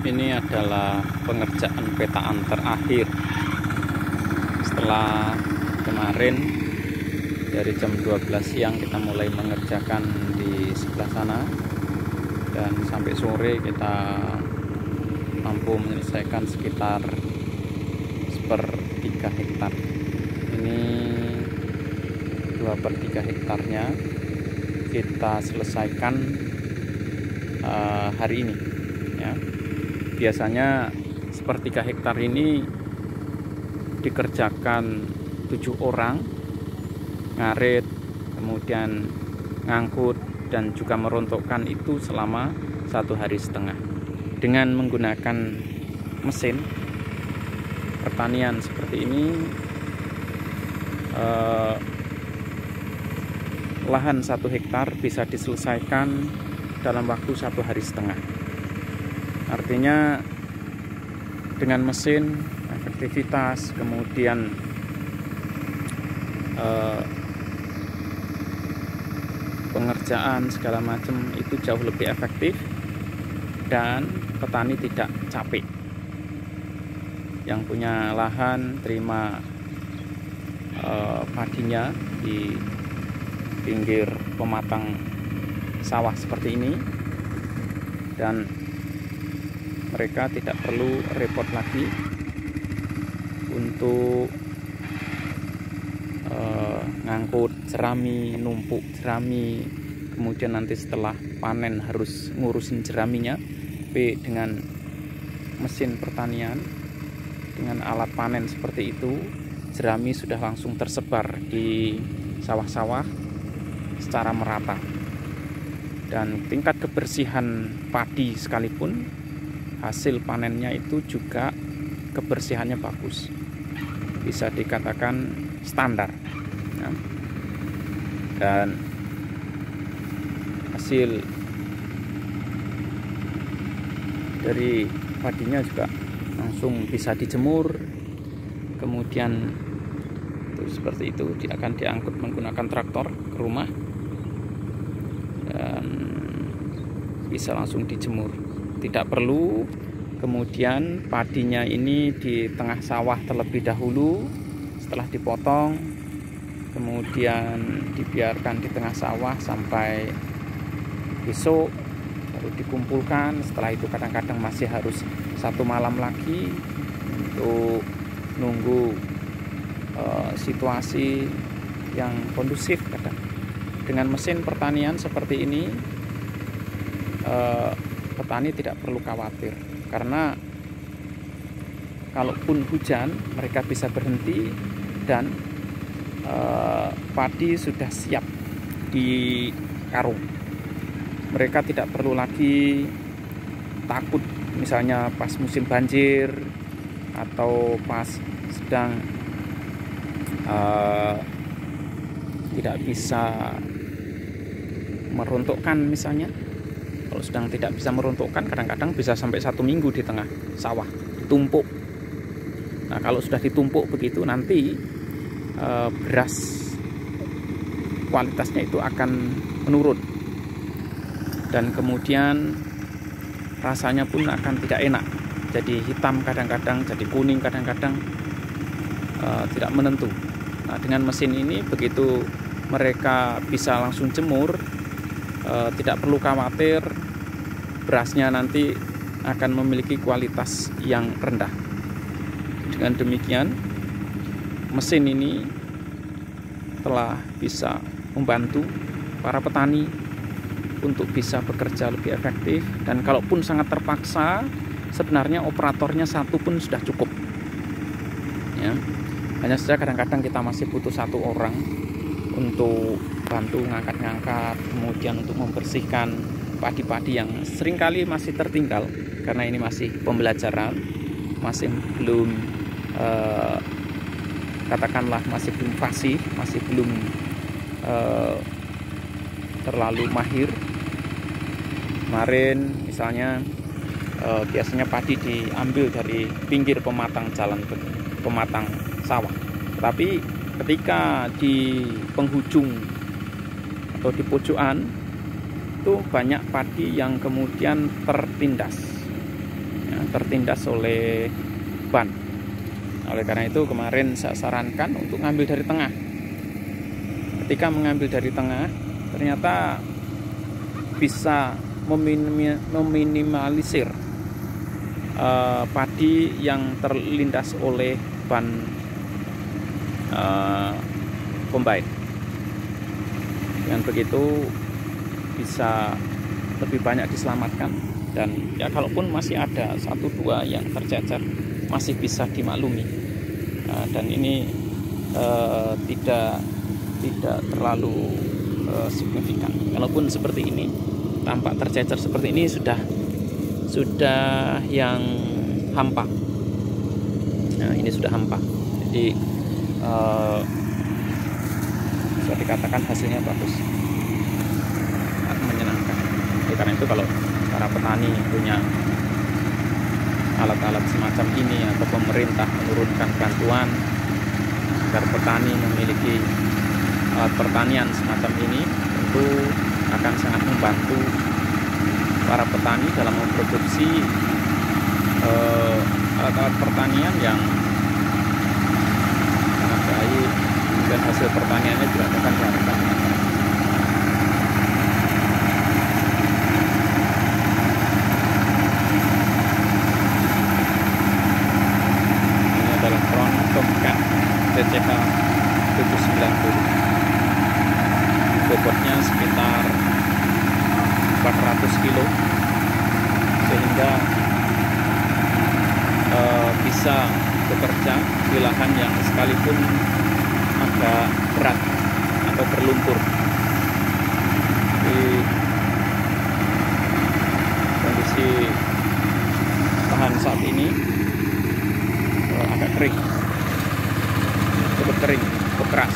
Ini adalah pengerjaan petaan terakhir setelah kemarin dari jam 12 siang kita mulai mengerjakan di sebelah sana, dan sampai sore kita mampu menyelesaikan sekitar 1/3 hektar. Ini 2/3 hektarnya kita selesaikan hari ini ya. Biasanya 1/3 hektar ini dikerjakan 7 orang, ngarit, kemudian ngangkut dan juga merontokkan itu selama 1,5 hari dengan menggunakan mesin pertanian seperti ini. Lahan 1 hektar bisa diselesaikan dalam waktu 1,5 hari. Artinya dengan mesin efektivitas, kemudian pengerjaan segala macam itu jauh lebih efektif dan petani tidak capek. Yang punya lahan terima padinya di pinggir pematang sawah seperti ini, dan mereka tidak perlu repot lagi untuk ngangkut jerami, numpuk jerami, kemudian nanti setelah panen harus ngurusin jeraminya. Tapi dengan mesin pertanian, dengan alat panen seperti itu, jerami sudah langsung tersebar di sawah-sawah secara merata, dan tingkat kebersihan padi sekalipun hasil panennya itu juga kebersihannya bagus, bisa dikatakan standar ya. Dan hasil dari padinya juga langsung bisa dijemur, kemudian seperti itu dia akan diangkut menggunakan traktor ke rumah dan bisa langsung dijemur. Tidak perlu kemudian padinya ini di tengah sawah terlebih dahulu, setelah dipotong kemudian dibiarkan di tengah sawah sampai besok baru dikumpulkan. Setelah itu kadang-kadang masih harus 1 malam lagi untuk nunggu situasi yang kondusif. Kadang dengan mesin pertanian seperti ini petani tidak perlu khawatir, karena kalaupun hujan mereka bisa berhenti dan padi sudah siap di karung. Mereka tidak perlu lagi takut misalnya pas musim banjir atau pas sedang tidak bisa merontokkan misalnya. Kalau sedang tidak bisa merontokkan, kadang-kadang bisa sampai 1 minggu di tengah sawah ditumpuk. Nah, kalau sudah ditumpuk begitu, nanti beras kualitasnya itu akan menurun, dan kemudian rasanya pun akan tidak enak, jadi hitam kadang-kadang, jadi kuning kadang-kadang, tidak menentu. Nah, dengan mesin ini begitu mereka bisa langsung jemur, tidak perlu khawatir berasnya nanti akan memiliki kualitas yang rendah. Dengan demikian, mesin ini telah bisa membantu para petani untuk bisa bekerja lebih efektif, dan kalaupun sangat terpaksa, sebenarnya operatornya 1 pun sudah cukup ya. Hanya saja kadang-kadang kita masih butuh 1 orang untuk bantu ngangkat-ngangkat, kemudian untuk membersihkan padi-padi yang seringkali masih tertinggal, karena ini masih pembelajaran, masih belum katakanlah masih belum fasih, masih belum terlalu mahir. Kemarin misalnya biasanya padi diambil dari pinggir pematang jalan, pematang sawah, tapi ketika di penghujung atau di pojokan itu banyak padi yang kemudian tertindas ya. tertindas oleh ban. Oleh karena itu kemarin saya sarankan untuk ngambil dari tengah. Ketika mengambil dari tengah, ternyata bisa meminimalisir padi yang terlindas oleh ban combine. Dengan begitu bisa lebih banyak diselamatkan, dan ya kalaupun masih ada 1-2 yang tercecer masih bisa dimaklumi, dan ini tidak terlalu signifikan. Kalaupun seperti ini, tampak tercecer seperti ini sudah yang hampa. Nah, ini sudah hampa, jadi bisa dikatakan hasilnya bagus, menyenangkan. Jadi karena itu kalau para petani punya alat-alat semacam ini, atau pemerintah menurunkan bantuan agar petani memiliki alat pertanian semacam ini, tentu akan sangat membantu para petani dalam memproduksi alat-alat pertanian yang sangat baik, dan hasil pertaniannya juga akan diharapkan. Ini adalah front Tomcat TCH 790, bobotnya sekitar 400 kilo, sehingga bisa bekerja di lahan yang sekalipun agak berat atau berlumpur. Di kondisi lahan saat ini agak kering, cukup kering, cukup keras.